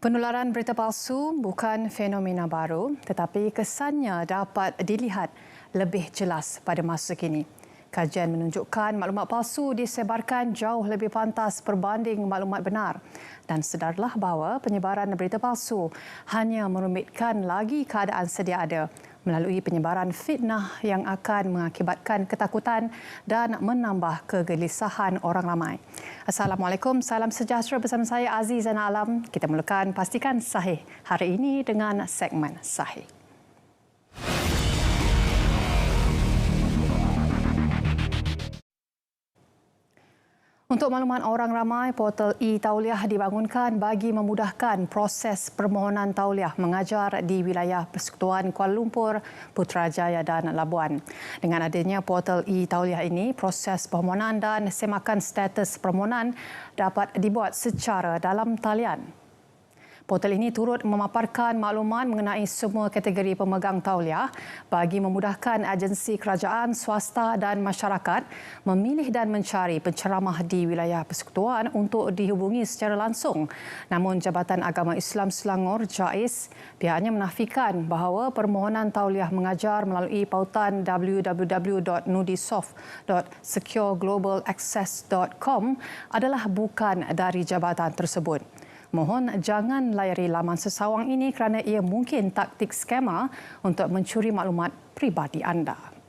Penularan berita palsu bukan fenomena baru, tetapi kesannya dapat dilihat lebih jelas pada masa kini. Kajian menunjukkan maklumat palsu disebarkan jauh lebih pantas berbanding maklumat benar. Dan sedarlah bahawa penyebaran berita palsu hanya merumitkan lagi keadaan sedia ada melalui penyebaran fitnah yang akan mengakibatkan ketakutan dan menambah kegelisahan orang ramai. Assalamualaikum, salam sejahtera bersama saya Aziz Zainal Alam. Kita mulakan Pastikan Sahih hari ini dengan segmen Sahih. Untuk makluman orang ramai, portal e-Tauliah dibangunkan bagi memudahkan proses permohonan tauliah mengajar di wilayah Persekutuan Kuala Lumpur, Putrajaya dan Labuan. Dengan adanya portal e-Tauliah ini, proses permohonan dan semakan status permohonan dapat dibuat secara dalam talian. Portal ini turut memaparkan maklumat mengenai semua kategori pemegang tauliah bagi memudahkan agensi kerajaan, swasta dan masyarakat memilih dan mencari penceramah di wilayah persekutuan untuk dihubungi secara langsung. Namun Jabatan Agama Islam Selangor JAIS pihaknya menafikan bahawa permohonan tauliah mengajar melalui pautan www.nudisoft.secureglobalaccess.com adalah bukan dari jabatan tersebut. Mohon jangan layari laman sesawang ini kerana ia mungkin taktik skamer untuk mencuri maklumat pribadi anda.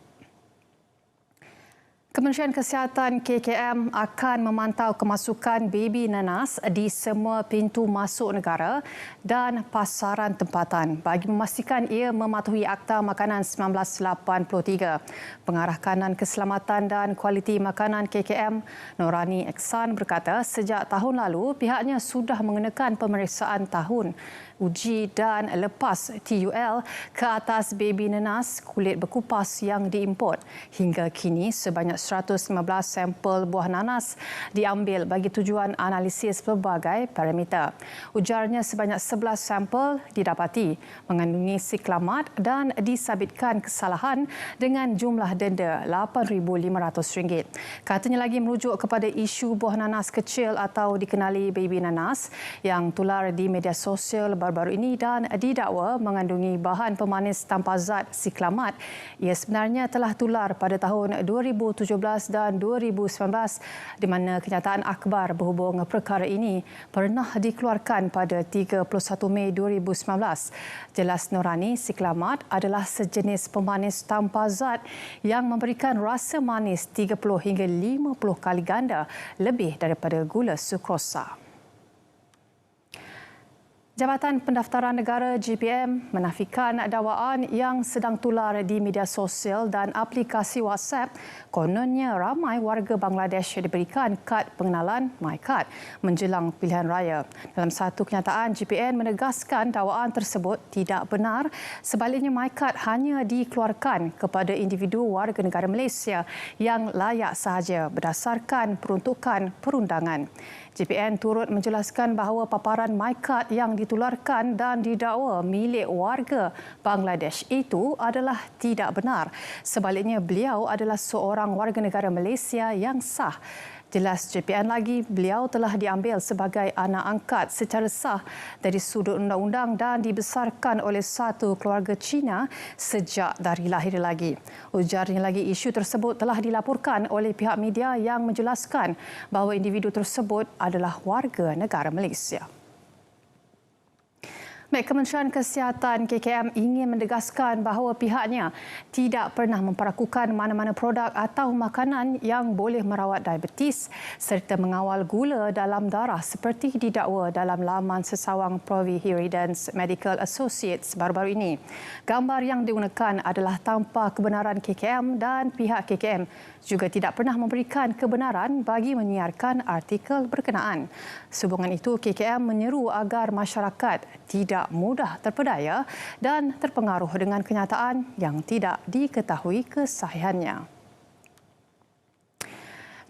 Kementerian Kesihatan KKM akan memantau kemasukan baby nanas di semua pintu masuk negara dan pasaran tempatan bagi memastikan ia mematuhi Akta Makanan 1983. Pengarah Kanan Keselamatan dan Kualiti Makanan KKM, Norani Eksan berkata sejak tahun lalu pihaknya sudah mengenakan pemeriksaan tahun uji dan lepas TUL ke atas baby nanas kulit berkupas yang diimport. Hingga kini sebanyak 115 sampel buah nanas diambil bagi tujuan analisis pelbagai parameter. Ujarnya sebanyak 11 sampel didapati mengandungi siklamat dan disabitkan kesalahan dengan jumlah denda RM8,500. Katanya lagi merujuk kepada isu buah nanas kecil atau dikenali baby nanas yang tular di media sosial baru-baru ini dan didakwa mengandungi bahan pemanis tanpa zat siklamat. Ia sebenarnya telah tular pada tahun 2017 dan 2019 di mana kenyataan akhbar berhubung perkara ini pernah dikeluarkan pada 31 Mei 2019. Jelas Norani, siklamat adalah sejenis pemanis tanpa zat yang memberikan rasa manis 30 hingga 50 kali ganda lebih daripada gula sukrosa. Jabatan Pendaftaran Negara JPM menafikan dakwaan yang sedang tular di media sosial dan aplikasi WhatsApp. Kononnya ramai warga Bangladesh diberikan kad pengenalan MyKad menjelang pilihan raya. Dalam satu kenyataan, JPM menegaskan dakwaan tersebut tidak benar. Sebaliknya, MyKad hanya dikeluarkan kepada individu warga negara Malaysia yang layak sahaja berdasarkan peruntukan perundangan. JPN turut menjelaskan bahawa paparan MyKad yang ditularkan dan didakwa milik warga Bangladesh itu adalah tidak benar. Sebaliknya, beliau adalah seorang warga negara Malaysia yang sah. Jelas JPN lagi, beliau telah diambil sebagai anak angkat secara sah dari sudut undang-undang dan dibesarkan oleh satu keluarga Cina sejak dari lahir lagi. Ujarnya lagi, isu tersebut telah dilaporkan oleh pihak media yang menjelaskan bahawa individu tersebut adalah warga negara Malaysia. Kementerian Kesihatan KKM ingin menegaskan bahawa pihaknya tidak pernah memperakukan mana-mana produk atau makanan yang boleh merawat diabetes serta mengawal gula dalam darah seperti didakwa dalam laman sesawang Proviheridence Medical Associates baru-baru ini. Gambar yang digunakan adalah tanpa kebenaran KKM dan pihak KKM juga tidak pernah memberikan kebenaran bagi menyiarkan artikel berkenaan. Sehubungan itu, KKM menyeru agar masyarakat tidak mudah terpedaya dan terpengaruh dengan kenyataan yang tidak diketahui kesahihannya.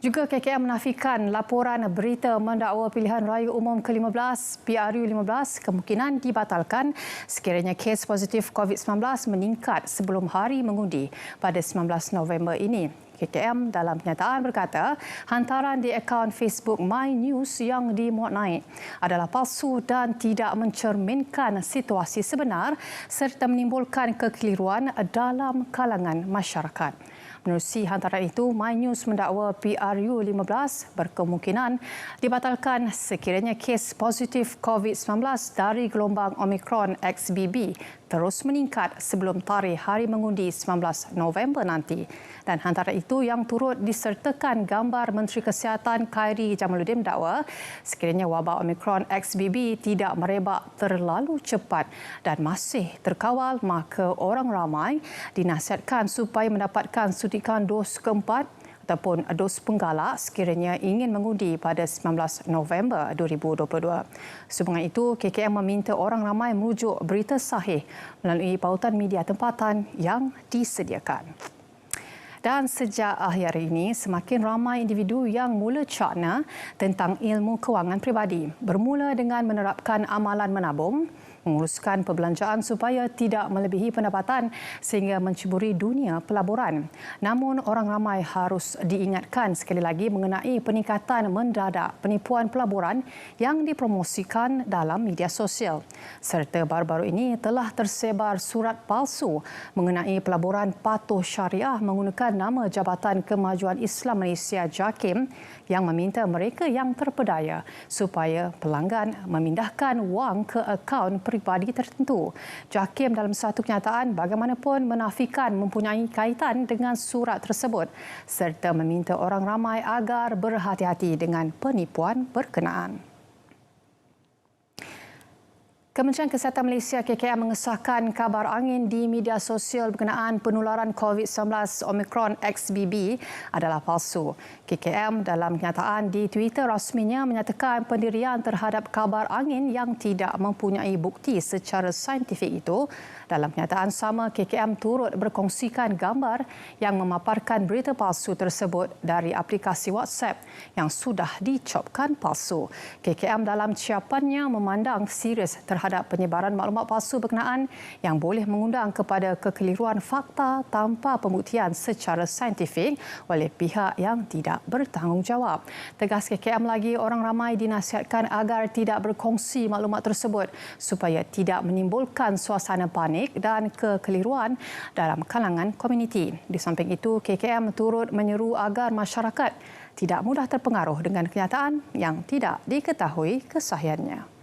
Juga KKM menafikan laporan berita mendakwa pilihan raya umum ke-15 PRU15 kemungkinan dibatalkan sekiranya kes positif COVID-19 meningkat sebelum hari mengundi pada 19 November ini. KKM dalam kenyataan berkata hantaran di akaun Facebook My News yang dimuat naik adalah palsu dan tidak mencerminkan situasi sebenar serta menimbulkan kekeliruan dalam kalangan masyarakat. Menerusi hantaran itu, My News mendakwa PRU15 berkemungkinan dibatalkan sekiranya kes positif COVID-19 dari gelombang Omicron XBB terus meningkat sebelum tarikh hari mengundi 19 November nanti. Dan hantaran itu yang turut disertakan gambar Menteri Kesihatan Khairy Jamaluddin mendakwa sekiranya wabak Omicron XBB tidak merebak terlalu cepat dan masih terkawal, maka orang ramai dinasihatkan supaya mendapatkan suntikan dos keempat ataupun dos penggalak sekiranya ingin mengundi pada 19 November 2022. Sehubungan itu, KKM meminta orang ramai merujuk berita sahih melalui pautan media tempatan yang disediakan. Dan sejak akhir ini, semakin ramai individu yang mula cakna tentang ilmu kewangan peribadi. Bermula dengan menerapkan amalan menabung, menguruskan perbelanjaan supaya tidak melebihi pendapatan sehingga menceburi dunia pelaburan. Namun, orang ramai harus diingatkan sekali lagi mengenai peningkatan mendadak penipuan pelaburan yang dipromosikan dalam media sosial. Serta baru-baru ini telah tersebar surat palsu mengenai pelaburan patuh syariah menggunakan nama Jabatan Kemajuan Islam Malaysia JAKIM yang meminta mereka yang terpedaya supaya pelanggan memindahkan wang ke akaun peribadi tertentu. JAKIM dalam satu kenyataan bagaimanapun menafikan mempunyai kaitan dengan surat tersebut serta meminta orang ramai agar berhati-hati dengan penipuan berkenaan. Kementerian Kesihatan Malaysia KKM mengesahkan kabar angin di media sosial berkenaan penularan COVID-19 Omicron XBB adalah palsu. KKM dalam kenyataan di Twitter rasminya menyatakan pendirian terhadap kabar angin yang tidak mempunyai bukti secara saintifik itu. Dalam kenyataan sama, KKM turut berkongsikan gambar yang memaparkan berita palsu tersebut dari aplikasi WhatsApp yang sudah dicopkan palsu. KKM dalam ciapannya memandang serius terhadap penyebaran maklumat palsu berkenaan yang boleh mengundang kepada kekeliruan fakta tanpa pembuktian secara saintifik oleh pihak yang tidak bertanggungjawab. Tegas KKM lagi, orang ramai dinasihatkan agar tidak berkongsi maklumat tersebut supaya tidak menimbulkan suasana panik dan kekeliruan dalam kalangan komuniti. Di samping itu, KKM turut menyeru agar masyarakat tidak mudah terpengaruh dengan kenyataan yang tidak diketahui kesahihannya.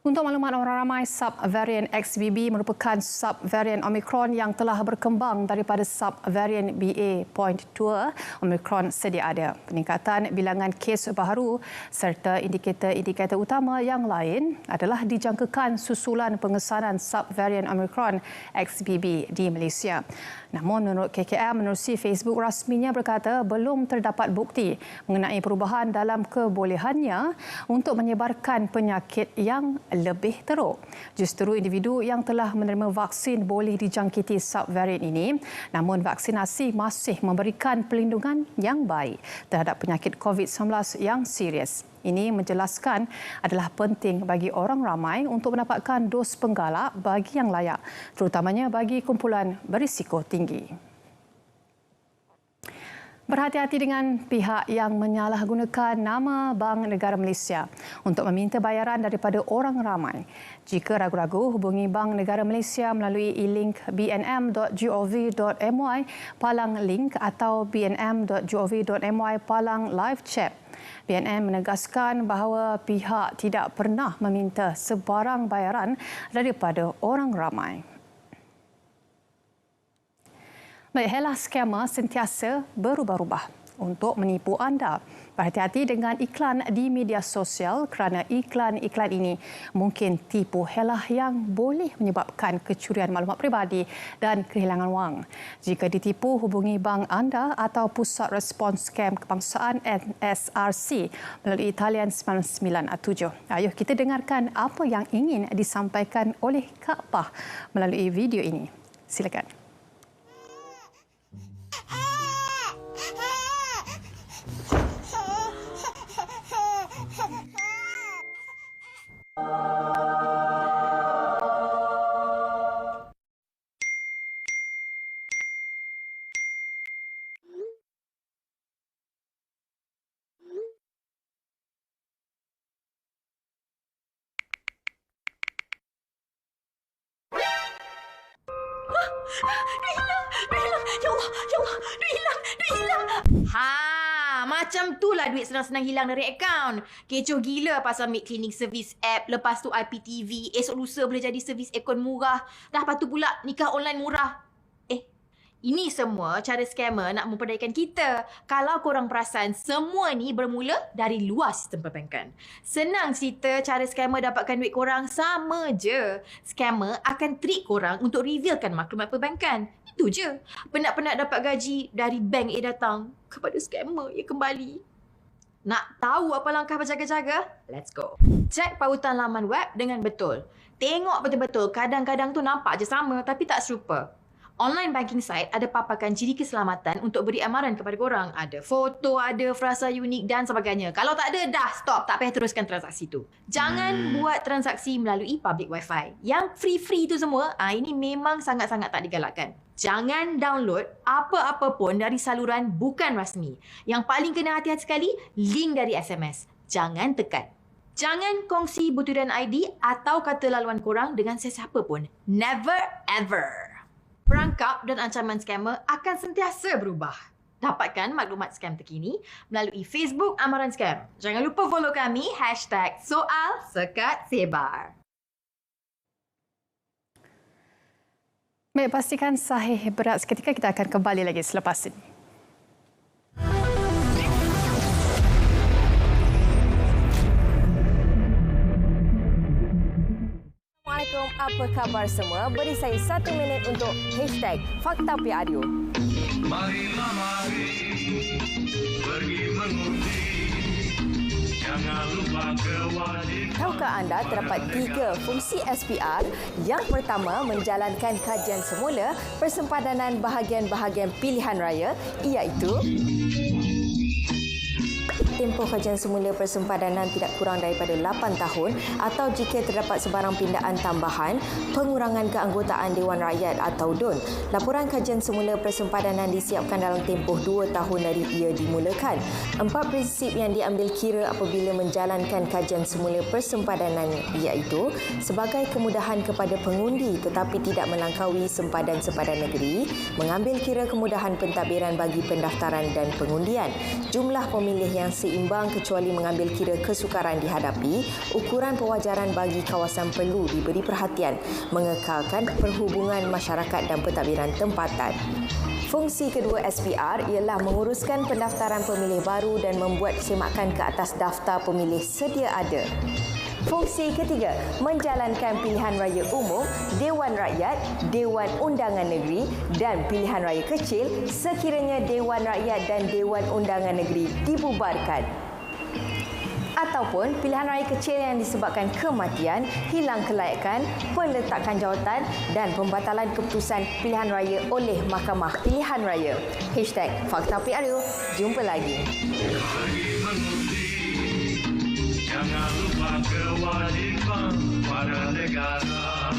Untuk maklumat orang ramai, subvarian XBB merupakan subvarian Omicron yang telah berkembang daripada subvarian BA.2 Omicron sedia ada. Peningkatan bilangan kes baharu serta indikator-indikator utama yang lain adalah dijangkakan susulan pengesanan subvarian Omicron XBB di Malaysia. Namun menurut KKM, menerusi Facebook rasminya berkata belum terdapat bukti mengenai perubahan dalam kebolehannya untuk menyebarkan penyakit yang lebih teruk. Justru individu yang telah menerima vaksin boleh dijangkiti subvarian ini, namun vaksinasi masih memberikan perlindungan yang baik terhadap penyakit COVID-19 yang serius. Ini menjelaskan adalah penting bagi orang ramai untuk mendapatkan dos penggalak bagi yang layak, terutamanya bagi kumpulan berisiko tinggi. Berhati-hati dengan pihak yang menyalahgunakan nama Bank Negara Malaysia untuk meminta bayaran daripada orang ramai. Jika ragu-ragu, hubungi Bank Negara Malaysia melalui e-link bnm.gov.my/link atau bnm.gov.my/live chat. BNM menegaskan bahawa pihak tidak pernah meminta sebarang bayaran daripada orang ramai. Helah skamer sentiasa berubah-ubah untuk menipu anda. Berhati-hati dengan iklan di media sosial kerana iklan-iklan ini mungkin tipu helah yang boleh menyebabkan kecurian maklumat peribadi dan kehilangan wang. Jika ditipu, hubungi bank anda atau Pusat Respons Skam Kebangsaan NSRC melalui talian 997. Ayuh kita dengarkan apa yang ingin disampaikan oleh Kak Pah melalui video ini. Silakan. Duit hilang. Ya Allah. Duit hilang. Macam tu lah duit senang-senang hilang dari akaun. Kecoh gila pasal ambil cleaning service app. Lepas tu IPTV. Esok lusa boleh jadi servis aircon murah. Dah lepas tu pula nikah online murah. Ini semua cara scammer nak memperdayaikan kita. Kalau korang perasan, semua ni bermula dari luar sistem perbankan. Senang cerita cara scammer dapatkan duit korang, sama je. Scammer akan trik korang untuk revealkan maklumat perbankan. Itu je. Penat-penat dapat gaji dari bank datang. Kepada scammer ia kembali. Nak tahu apa langkah berjaga-jaga? Let's go. Cek pautan laman web dengan betul. Tengok betul-betul. Kadang-kadang tu nampak je sama tapi tak serupa. Online banking site ada paparkan ciri keselamatan untuk beri amaran kepada korang. Ada foto, ada frasa unik dan sebagainya. Kalau tak ada, dah stop. Tak payah teruskan transaksi tu. Jangan buat transaksi melalui public wifi. Yang free-free tu semua, ini memang sangat-sangat tak digalakkan. Jangan download apa-apa pun dari saluran bukan rasmi. Yang paling kena hati-hati sekali, link dari SMS. Jangan tekan. Jangan kongsi butiran ID atau kata laluan korang dengan sesiapa pun. Never ever. Perangkap dan ancaman scammer akan sentiasa berubah. Dapatkan maklumat scam terkini melalui Facebook Amaran Scam. Jangan lupa follow kami #SoalSekatSebar. Baik, pastikan sahih berat seketika. Kita akan kembali lagi selepas ini. Assalamualaikum, apa khabar semua? Beri saya 1 minit untuk #FaktaPRU. Marilah mari pergi mengundi. Jangan lupa kewajiban. Tahukah anda terdapat 3 fungsi SPR? Yang pertama, menjalankan kajian semula persempadanan bahagian-bahagian pilihan raya, iaitu tempoh kajian semula persempadanan tidak kurang daripada 8 tahun atau jika terdapat sebarang pindaan tambahan, pengurangan keanggotaan Dewan Rakyat atau DUN. Laporan kajian semula persempadanan disiapkan dalam tempoh 2 tahun dari ia dimulakan. 4 prinsip yang diambil kira apabila menjalankan kajian semula persempadanan iaitu sebagai kemudahan kepada pengundi tetapi tidak melangkaui sempadan-sempadan negeri, mengambil kira kemudahan pentadbiran bagi pendaftaran dan pengundian, jumlah pemilih yang seimbang kecuali mengambil kira kesukaran dihadapi, ukuran pewajaran bagi kawasan perlu diberi perhatian, mengekalkan perhubungan masyarakat dan pentadbiran tempatan. Fungsi kedua SPR ialah menguruskan pendaftaran pemilih baru dan membuat semakan ke atas daftar pemilih sedia ada. Fungsi ketiga, menjalankan pilihan raya umum, Dewan Rakyat, Dewan Undangan Negeri dan pilihan raya kecil sekiranya Dewan Rakyat dan Dewan Undangan Negeri dibubarkan. Ataupun pilihan raya kecil yang disebabkan kematian, hilang kelayakan, peletakan jawatan dan pembatalan keputusan pilihan raya oleh Mahkamah Pilihan Raya. #FaktaPRU. Jumpa lagi. Jangan lupa kewajiban pada negara.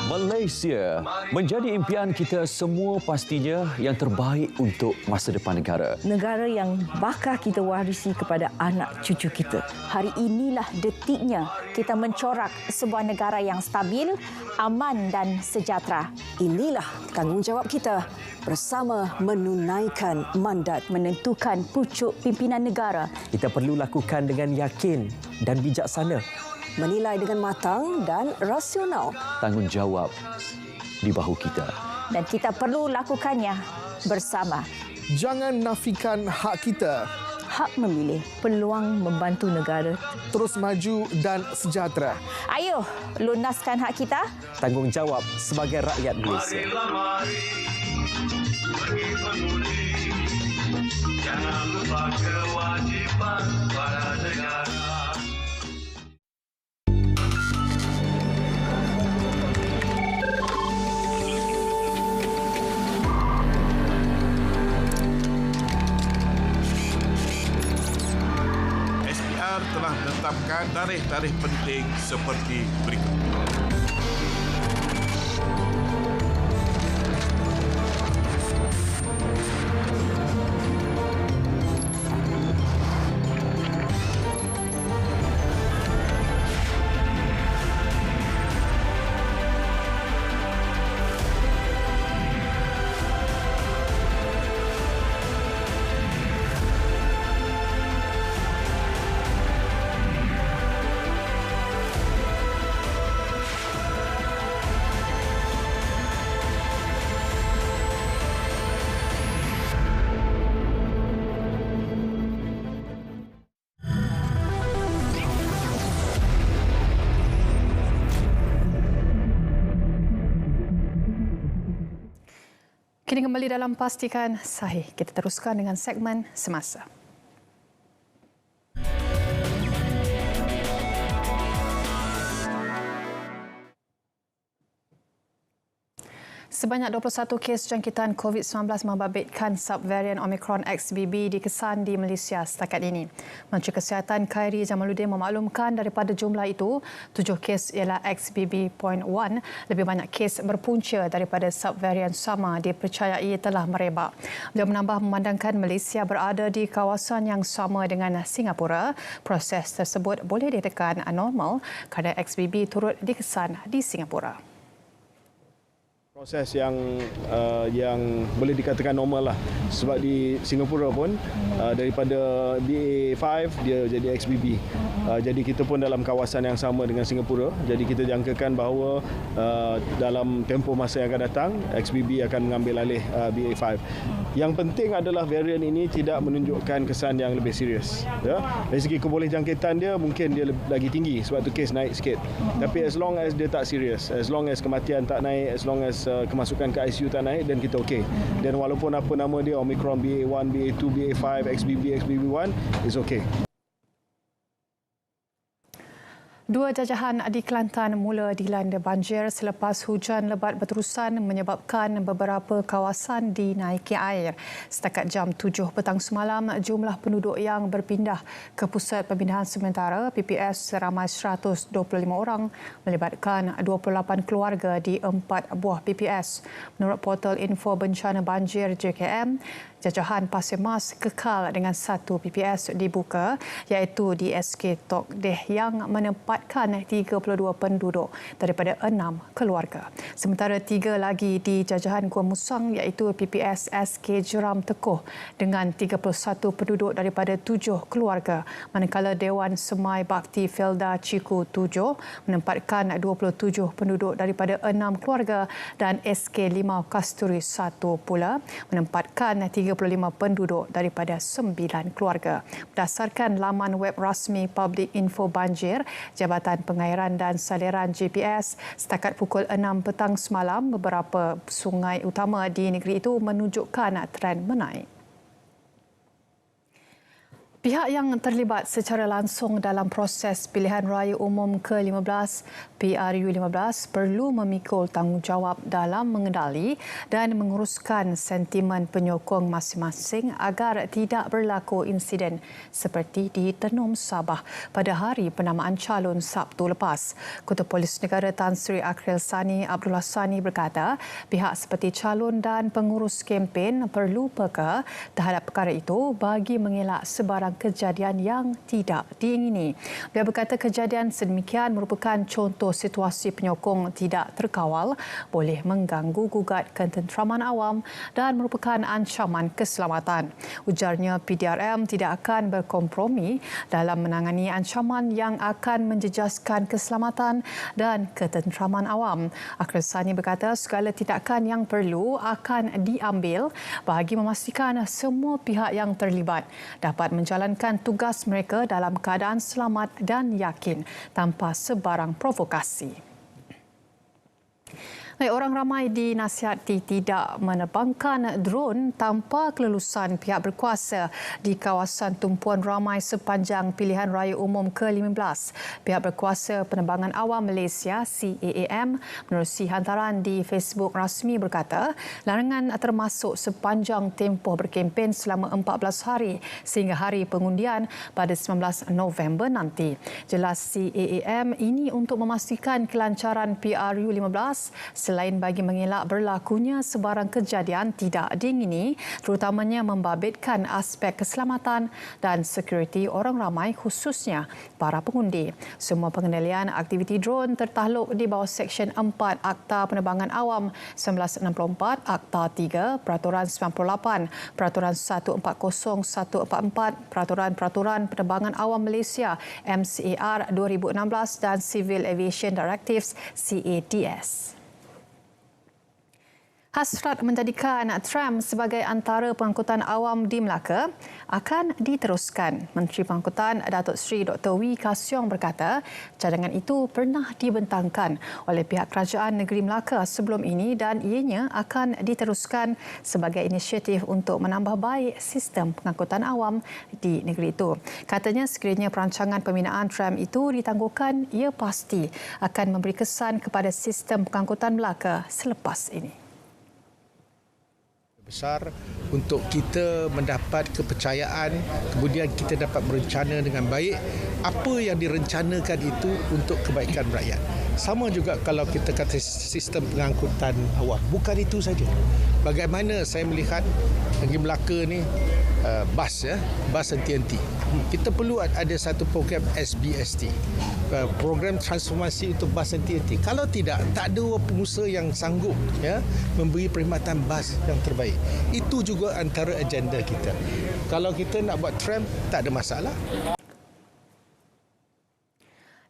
Malaysia menjadi impian kita semua pastinya yang terbaik untuk masa depan negara. Negara yang bakal kita warisi kepada anak cucu kita. Hari inilah detiknya kita mencorak sebuah negara yang stabil, aman dan sejahtera. Inilah tanggungjawab kita bersama menunaikan mandat. Menentukan pucuk pimpinan negara. Kita perlu lakukan dengan yakin dan bijaksana. Menilai dengan matang dan rasional. Tanggungjawab di bahu kita. Dan kita perlu lakukannya bersama. Jangan nafikan hak kita. Hak memilih, peluang membantu negara Terus maju dan sejahtera. Ayo, lunaskan hak kita. Tanggungjawab sebagai rakyat Malaysia. Marilah mari pergi mengundi. Jangan lupa kewajiban pada negara. Telah menetapkan tarikh-tarikh penting seperti berikut. Kini kembali dalam Pastikan Sahih. Kita teruskan dengan segmen Semasa. Sebanyak 21 kes jangkitan COVID-19 membabitkan subvarian Omicron XBB dikesan di Malaysia setakat ini. Menteri Kesihatan Khairi Jamaluddin memaklumkan daripada jumlah itu, 7 kes ialah XBB.1, lebih banyak kes berpunca daripada subvarian sama dipercayai telah merebak. Beliau menambah memandangkan Malaysia berada di kawasan yang sama dengan Singapura. Proses tersebut boleh ditekan normal kerana XBB turut dikesan di Singapura. Proses yang boleh dikatakan normal lah, sebab di Singapura pun daripada BA5 dia jadi XBB. Jadi kita pun dalam kawasan yang sama dengan Singapura. Jadi kita jangkakan bahawa dalam tempoh masa yang akan datang XBB akan mengambil alih BA5. Yang penting adalah varian ini tidak menunjukkan kesan yang lebih serius. Ya. Dari segi kebolehjangkitan dia mungkin dia lagi tinggi sebab tu kes naik sikit. Tapi as long as dia tak serius, as long as kematian tak naik, as long as kemasukan ke ICU tak naik, dan kita okey. Dan walaupun apa nama dia, Omicron, BA1, BA2, BA5, XBB, XBB1, is okey. Dua jajahan di Kelantan mula dilanda banjir selepas hujan lebat berterusan menyebabkan beberapa kawasan dinaiki air. Setakat jam 7 petang semalam, jumlah penduduk yang berpindah ke Pusat Pemindahan Sementara PPS seramai 125 orang melibatkan 28 keluarga di 4 buah PPS. Menurut portal info bencana banjir JKM, jajahan Pasir Mas kekal dengan satu PPS dibuka iaitu di SK Tok Deh yang menempatkan 32 penduduk daripada 6 keluarga. Sementara 3 lagi di jajahan Gua Musang iaitu PPS SK Jeram Tekoh dengan 31 penduduk daripada 7 keluarga. Manakala Dewan Semai Bakti Felda Ciku 7 menempatkan 27 penduduk daripada 6 keluarga dan SK Limau Kasturi 1 pula menempatkan 35 penduduk daripada 9 keluarga. Berdasarkan laman web rasmi Public Info Banjir, Jabatan Pengairan dan Saliran GPS, setakat pukul 6 petang semalam, beberapa sungai utama di negeri itu menunjukkan tren menaik. Pihak yang terlibat secara langsung dalam proses pilihan raya umum ke-15 PRU15 perlu memikul tanggungjawab dalam mengendali dan menguruskan sentimen penyokong masing-masing agar tidak berlaku insiden seperti di Tenom Sabah pada hari penamaan calon Sabtu lepas. Ketua Polis Negara Tan Sri Akhil Sani Abdullah Sani berkata, pihak seperti calon dan pengurus kempen perlu peka terhadap perkara itu bagi mengelak sebarang kejadian yang tidak diingini. Beliau berkata kejadian sedemikian merupakan contoh situasi penyokong tidak terkawal, boleh mengganggu gugat ketenteraman awam dan merupakan ancaman keselamatan. Ujarnya PDRM tidak akan berkompromi dalam menangani ancaman yang akan menjejaskan keselamatan dan ketenteraman awam. Akhil Sani berkata segala tindakan yang perlu akan diambil bagi memastikan semua pihak yang terlibat dapat menjalankan tugas mereka dalam keadaan selamat dan yakin tanpa sebarang provokasi. Orang ramai dinasihati tidak menerbangkan drone tanpa kelulusan pihak berkuasa di kawasan tumpuan ramai sepanjang pilihan raya umum ke-15. Pihak berkuasa Penerbangan Awam Malaysia CAAM menerusi hantaran di Facebook rasmi berkata larangan termasuk sepanjang tempoh berkempen selama 14 hari sehingga hari pengundian pada 19 November nanti. Jelas CAAM ini untuk memastikan kelancaran PRU15 selain bagi mengelak berlakunya sebarang kejadian tidak diingini, terutamanya membabitkan aspek keselamatan dan sekuriti orang ramai khususnya para pengundi. Semua pengendalian aktiviti drone tertakluk di bawah Seksyen 4 Akta Penerbangan Awam 1964, Akta 3, Peraturan 98, Peraturan 140144, Peraturan Penerbangan Awam Malaysia MCAR 2016 dan Civil Aviation Directives CADS. Hasrat menjadikan tram sebagai antara pengangkutan awam di Melaka akan diteruskan. Menteri Pengangkutan Datuk Seri Dr. Wee Ka Siong berkata cadangan itu pernah dibentangkan oleh pihak Kerajaan Negeri Melaka sebelum ini dan ianya akan diteruskan sebagai inisiatif untuk menambah baik sistem pengangkutan awam di negeri itu. Katanya sekiranya perancangan pembinaan tram itu ditangguhkan, ia pasti akan memberi kesan kepada sistem pengangkutan Melaka selepas ini. Besar untuk kita mendapat kepercayaan, kemudian kita dapat berencana dengan baik apa yang direncanakan itu untuk kebaikan rakyat. Sama juga kalau kita kata sistem pengangkutan awam, bukan itu saja. Bagaimana saya melihat negeri Melaka ni bas henti-henti. Kita perlu ada satu program SBST, program transformasi untuk bas henti-henti. Kalau tidak, tak ada pengusaha yang sanggup memberi perkhidmatan bas yang terbaik. Itu juga antara agenda kita. Kalau kita nak buat tram, tak ada masalah.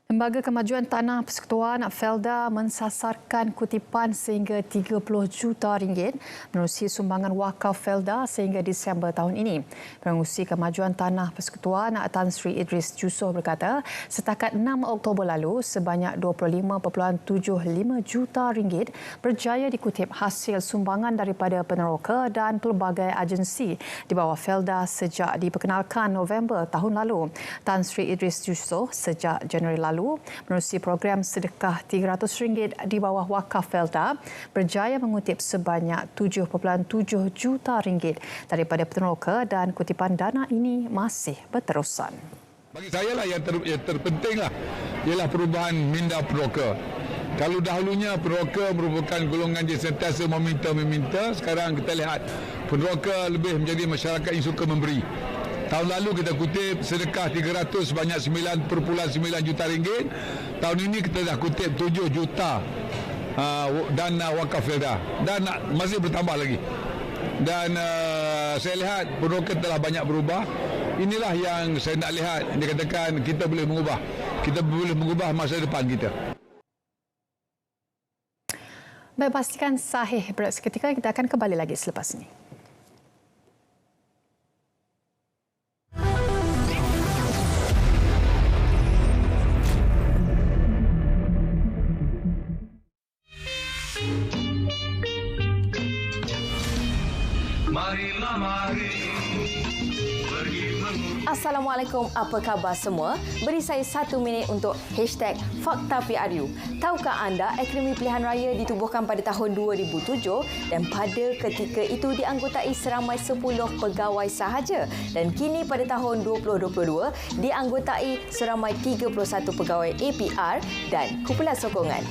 Lembaga Kemajuan Tanah Persekutuan Felda mensasarkan kutipan sehingga 30 juta ringgit menerusi sumbangan wakaf Felda sehingga Disember tahun ini. Pengerusi Kemajuan Tanah Persekutuan Tan Sri Idris Jusoh berkata setakat 6 Oktober lalu sebanyak 25.75 juta ringgit berjaya dikutip hasil sumbangan daripada peneroka dan pelbagai agensi di bawah Felda sejak diperkenalkan November tahun lalu. Tan Sri Idris Jusoh sejak Januari lalu menerusi program sedekah RM300 di bawah wakaf Felda berjaya mengutip sebanyak 7.7 juta ringgit daripada peneroka dan kutipan dana ini masih berterusan. Bagi saya lah yang terpenting lah ialah perubahan minda peneroka. Kalau dahulunya peneroka merupakan golongan yang sentiasa meminta, sekarang kita lihat peneroka lebih menjadi masyarakat yang suka memberi. Tahun lalu kita kutip sedekah 300 sebanyak 9.9 juta ringgit. Tahun ini kita dah kutip 7 juta dana wakaf Felda dan masih bertambah lagi. Dan saya lihat peneroka telah banyak berubah. Inilah yang saya nak lihat. Dikatakan kita boleh mengubah. Kita boleh mengubah masa depan kita. Baik, pastikan sahih berat seketika. Kita akan kembali lagi selepas ini. Assalamualaikum, apa khabar semua? Beri saya 1 minit untuk #FaktaPRU. Tahukah anda Akademi Pilihan Raya ditubuhkan pada tahun 2007 dan pada ketika itu dianggotai seramai 10 pegawai sahaja dan kini pada tahun 2022 dianggotai seramai 31 pegawai APR dan kumpulan sokongan.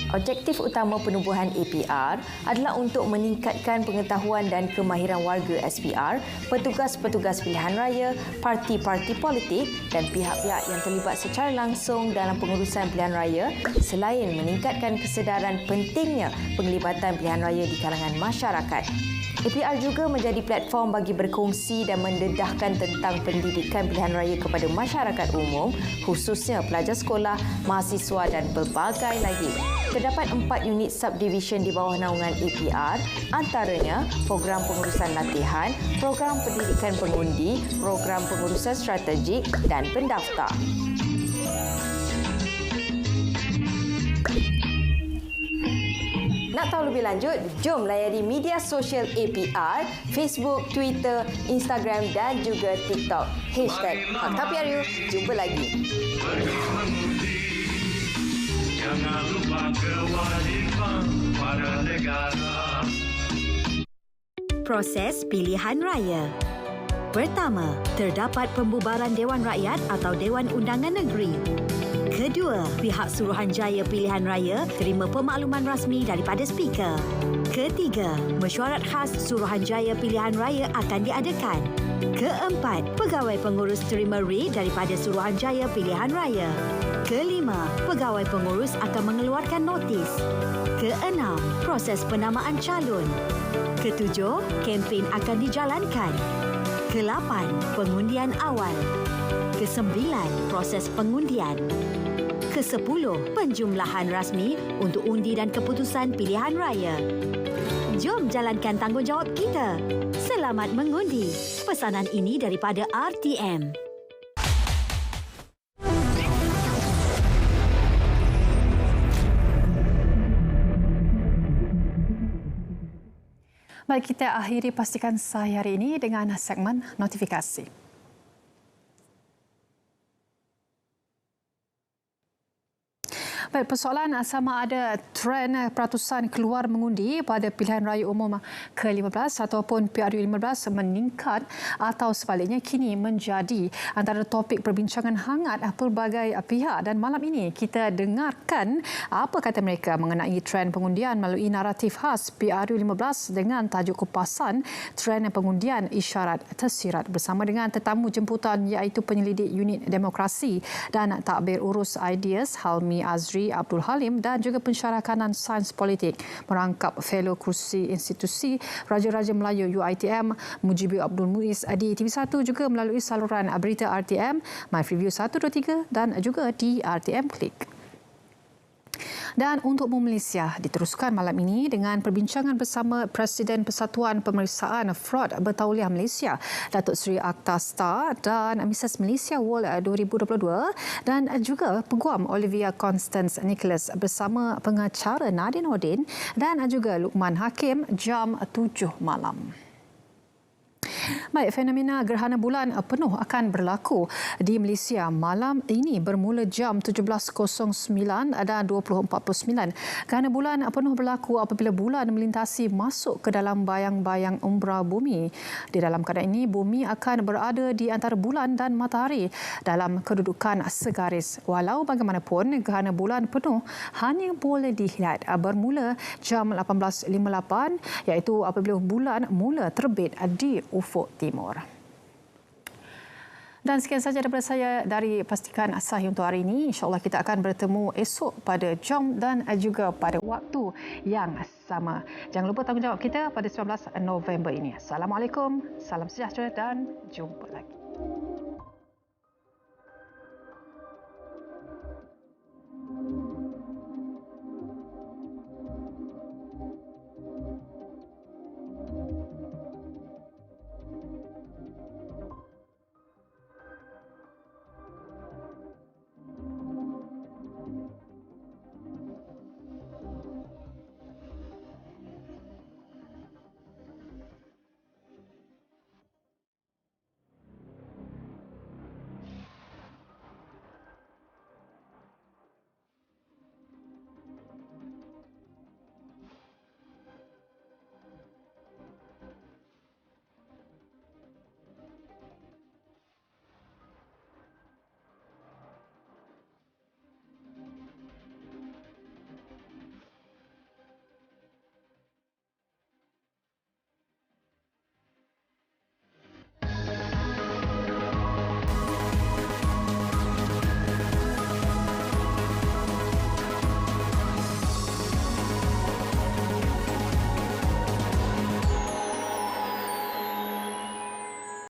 Objektif utama penubuhan APR adalah untuk meningkatkan pengetahuan dan kemahiran warga SPR, petugas-petugas pilihan raya, parti-parti politik dan pihak-pihak yang terlibat secara langsung dalam pengurusan pilihan raya selain meningkatkan kesedaran pentingnya penglibatan pilihan raya di kalangan masyarakat. APR juga menjadi platform bagi berkongsi dan mendedahkan tentang pendidikan pilihan raya kepada masyarakat umum, khususnya pelajar sekolah, mahasiswa dan pelbagai lagi. Terdapat 4 unit subdivision di bawah naungan APR, antaranya program pengurusan latihan, program pendidikan pengundi, program pengurusan strategik dan pendaftar. Nak tahu lebih lanjut? Jom layari media sosial APR, Facebook, Twitter, Instagram dan juga TikTok. #FaktaPRU. Jumpa lagi. Jangan lupa kewajipan pada negara. Proses pilihan raya. Pertama, terdapat pembubaran Dewan Rakyat atau Dewan Undangan Negeri. Kedua, pihak Suruhanjaya Pilihan Raya terima pemakluman rasmi daripada Speaker. Ketiga, mesyuarat khas Suruhanjaya Pilihan Raya akan diadakan. Keempat, pegawai pengurus terima read daripada Suruhanjaya Pilihan Raya. Kelima, pegawai pengurus akan mengeluarkan notis. Keenam, proses penamaan calon. Ketujuh, kempen akan dijalankan. Kelapan, pengundian awal. Kesembilan, proses pengundian. Kesepuluh, penjumlahan rasmi untuk undi dan keputusan pilihan raya. Jom jalankan tanggungjawab kita. Selamat mengundi. Pesanan ini daripada RTM. Baik, kita akhiri pastikan saya hari ini dengan segmen notifikasi. Baik, persoalan sama ada trend peratusan keluar mengundi pada pilihan raya umum ke-15 ataupun PRU15 meningkat atau sebaliknya kini menjadi antara topik perbincangan hangat pelbagai pihak, dan malam ini kita dengarkan apa kata mereka mengenai trend pengundian melalui naratif khas PRU15 dengan tajuk kupasan trend pengundian isyarat tersirat bersama dengan tetamu jemputan iaitu penyelidik unit demokrasi dan takbir urus ideas Halmi Azri Abdul Halim dan juga pensyarah kanan sains politik merangkap fellow kursi institusi Raja-Raja Melayu UiTM Mujibu Abdul Muiz di TV1 juga melalui saluran berita RTM, MyFreeview 123 dan juga di RTM Klik. Dan untuk Malaysia diteruskan malam ini dengan perbincangan bersama Presiden Persatuan Pemeriksaan Fraud Bertauliah Malaysia, Datuk Seri Akhtar Star dan Mrs Malaysia World 2022 dan juga Peguam Olivia Constance Nicholas bersama pengacara Nadine Odin dan juga Luqman Hakim jam 7 malam. Baik, fenomena gerhana bulan penuh akan berlaku di Malaysia malam ini bermula jam 17.09 dan 20.49. Gerhana bulan penuh berlaku apabila bulan melintasi masuk ke dalam bayang-bayang umbra bumi. Di dalam keadaan ini, bumi akan berada di antara bulan dan matahari dalam kedudukan segaris. Walau bagaimanapun, gerhana bulan penuh hanya boleh dilihat bermula jam 18.58 iaitu apabila bulan mula terbit di ufuk timur. Dan sekian saja daripada saya dari Pastikan Sahih untuk hari ini. InsyaAllah kita akan bertemu esok pada jam dan juga pada waktu yang sama. Jangan lupa tanggungjawab kita pada 19 November ini. Assalamualaikum, salam sejahtera dan jumpa lagi.